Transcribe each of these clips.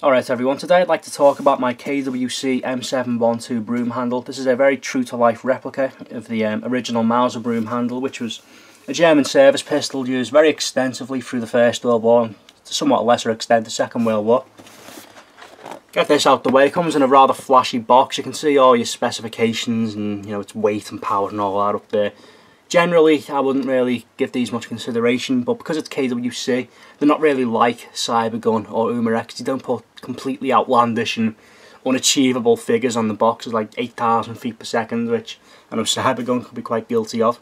Alright everyone, today I'd like to talk about my KWC M712 broom handle. This is a very true to life replica of the original Mauser broom handle, which was a German service pistol used very extensively through the First World War and to somewhat lesser extent the Second World War. Get this out the way, it comes in a rather flashy box. You can see all your specifications and its weight and power and all that up there. Generally, I wouldn't really give these much consideration, but because it's KWC, they're not really like Cybergun or Umarex. You don't put completely outlandish and unachievable figures on the boxes like 8,000 feet per second, which I know Cybergun could be quite guilty of.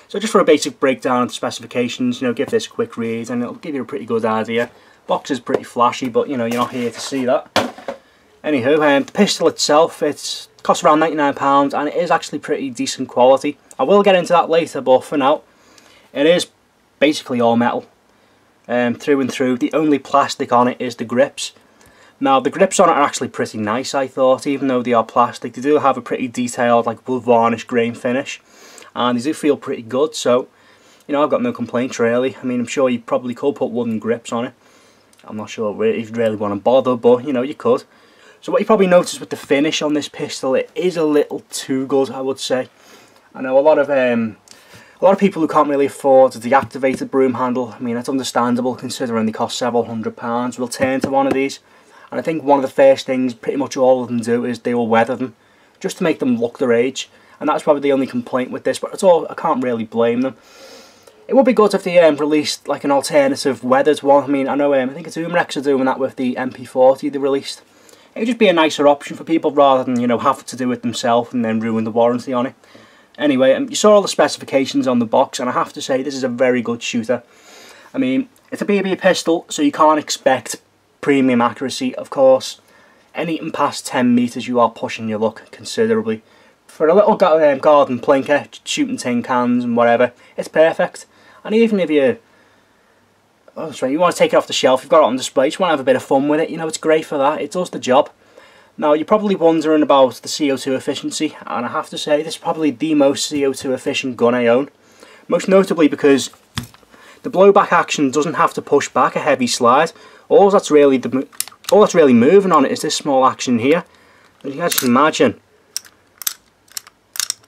So just for a basic breakdown of the specifications, give this a quick read and it'll give you a pretty good idea. Box is pretty flashy, but you're not here to see that. Anywho, the pistol itself, it costs around £99 and it is actually pretty decent quality. I will get into that later, but for now, it is basically all metal, through and through. The only plastic on it is the grips. Now, the grips on it are actually pretty nice, I thought, even though they are plastic. They do have a pretty detailed, like, wood varnish grain finish, and they do feel pretty good, so, I've got no complaints, really. I mean, I'm sure you probably could put wooden grips on it. I'm not sure if you really want to bother, but, you could. So what you probably noticed with the finish on this pistol, it is a little too good, I would say. I know a lot of people who can't really afford a deactivated broom handle. I mean, that's understandable considering they cost several £100s. Will turn to one of these, and I think one of the first things pretty much all of them do is they will weather them, just to make them look their age. And that's probably the only complaint with this, but that's all. I can't really blame them. It would be good if they released like an alternative weathered one. I mean, I know I think it's Umarex are doing that with the MP40 they released. It would just be a nicer option for people rather than have to do it themselves and then ruin the warranty on it. Anyway, you saw all the specifications on the box, and I have to say this is a very good shooter. I mean, it's a BB pistol, so you can't expect premium accuracy, of course. Anything past 10 metres you are pushing your luck considerably. For a little garden plinker, shooting tin cans and whatever, it's perfect. And even if you want to take it off the shelf, you've got it on display, you just want to have a bit of fun with it, it's great for that, it does the job. Now, you're probably wondering about the CO2 efficiency, and I have to say this is probably the most CO2 efficient gun I own. Most notably because the blowback action doesn't have to push back a heavy slide. All that's really moving on it is this small action here. And you can just imagine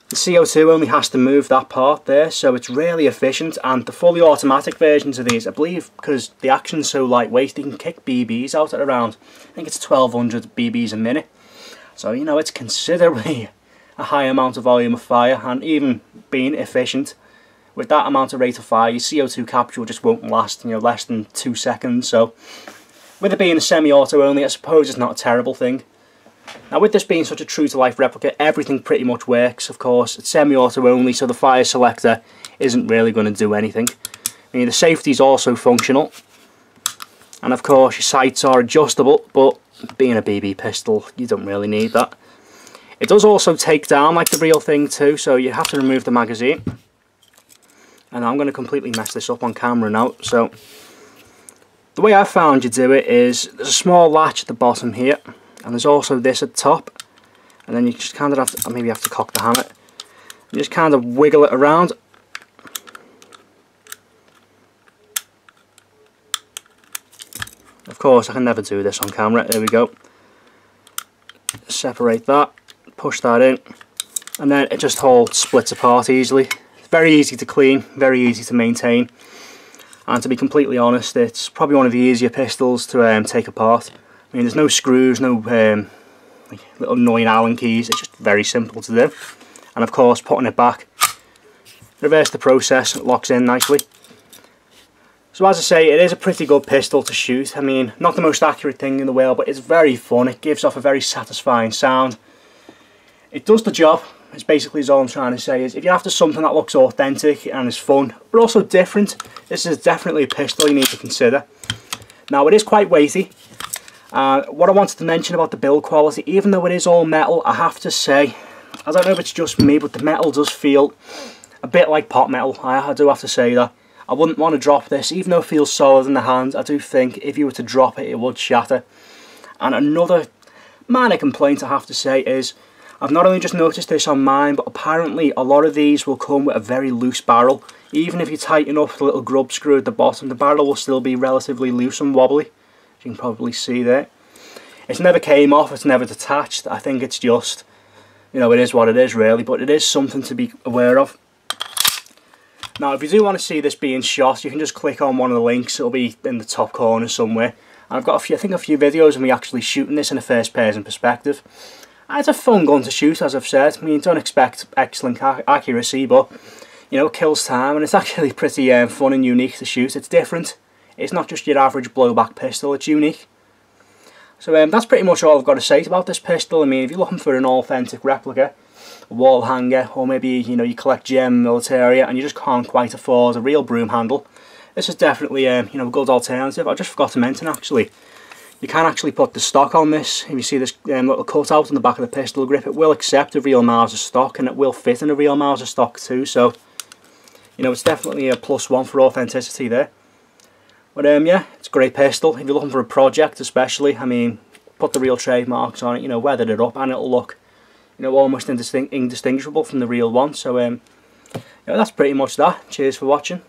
the CO2 only has to move that part there, so it's really efficient. And the fully automatic versions of these, I believe, because the action's so lightweight, they can kick BBs out at around, I think it's 1200 BBs a minute. So, it's considerably a high amount of volume of fire, and even being efficient, with that amount of rate of fire, your CO2 capture just won't last, less than 2 seconds. So, with it being a semi-auto only, I suppose it's not a terrible thing. Now, with this being such a true-to-life replica, everything pretty much works, of course. It's semi-auto only, so the fire selector isn't really going to do anything. I mean, the safety's also functional. And, of course, your sights are adjustable, but being a BB pistol, you don't really need that. It does also take down like the real thing, too, so you have to remove the magazine. And I'm going to completely mess this up on camera now, so the way I found you do it is there's a small latch at the bottom here. And there's also this at the top, and then you just kind of have to, maybe have to cock the hammer. You just kind of wiggle it around. Of course, I can never do this on camera. There we go. Separate that, push that in, and then it just all splits apart easily. It's very easy to clean, very easy to maintain, and to be completely honest, it's probably one of the easier pistols to take apart. I mean, there's no screws, no like little annoying Allen keys. It's just very simple to do. And of course, putting it back, reverse the process, it locks in nicely. So as I say, it is a pretty good pistol to shoot. I mean, not the most accurate thing in the world, but it's very fun. It gives off a very satisfying sound. It does the job. It's basically all I'm trying to say is if you're after something that looks authentic and is fun, but also different, this is definitely a pistol you need to consider. Now, it is quite weighty. What I wanted to mention about the build quality, even though it is all metal, I have to say, I don't know if it's just me, but the metal does feel a bit like pot metal. I do have to say that. I wouldn't want to drop this, even though it feels solid in the hand. I do think if you were to drop it, it would shatter. And another minor complaint I have to say is, I've not only just noticed this on mine, but apparently a lot of these will come with a very loose barrel. Even if you tighten up the little grub screw at the bottom, the barrel will still be relatively loose and wobbly. You can probably see there. It's never came off, it's never detached. I think it's just, you know, it is what it is really, but it is something to be aware of. Now if you do want to see this being shot, you can just click on one of the links. It'll be in the top corner somewhere. And I've got I think a few videos of me actually shooting this in a first person perspective. And it's a fun gun to shoot, as I've said. I mean, don't expect excellent accuracy, but you know, it kills time, and it's actually pretty fun and unique to shoot. It's different. It's not just your average blowback pistol, it's unique. So that's pretty much all I've got to say about this pistol. I mean, if you're looking for an authentic replica, a wall hanger, or maybe, you know, you collect gem militaria and you just can't quite afford a real broom handle, this is definitely you know, a good alternative. I just forgot to mention actually, you can actually put the stock on this. If you see this little cutout on the back of the pistol grip, it will accept a real Mauser stock, and it will fit in a real Mauser stock too, so you know, it's definitely a +1 for authenticity there. But yeah, it's a great pistol. If you're looking for a project especially, I mean, put the real trademarks on it, you know, weathered it up, and it'll look, you know, almost indistinguishable from the real one. So you know, that's pretty much that. Cheers for watching.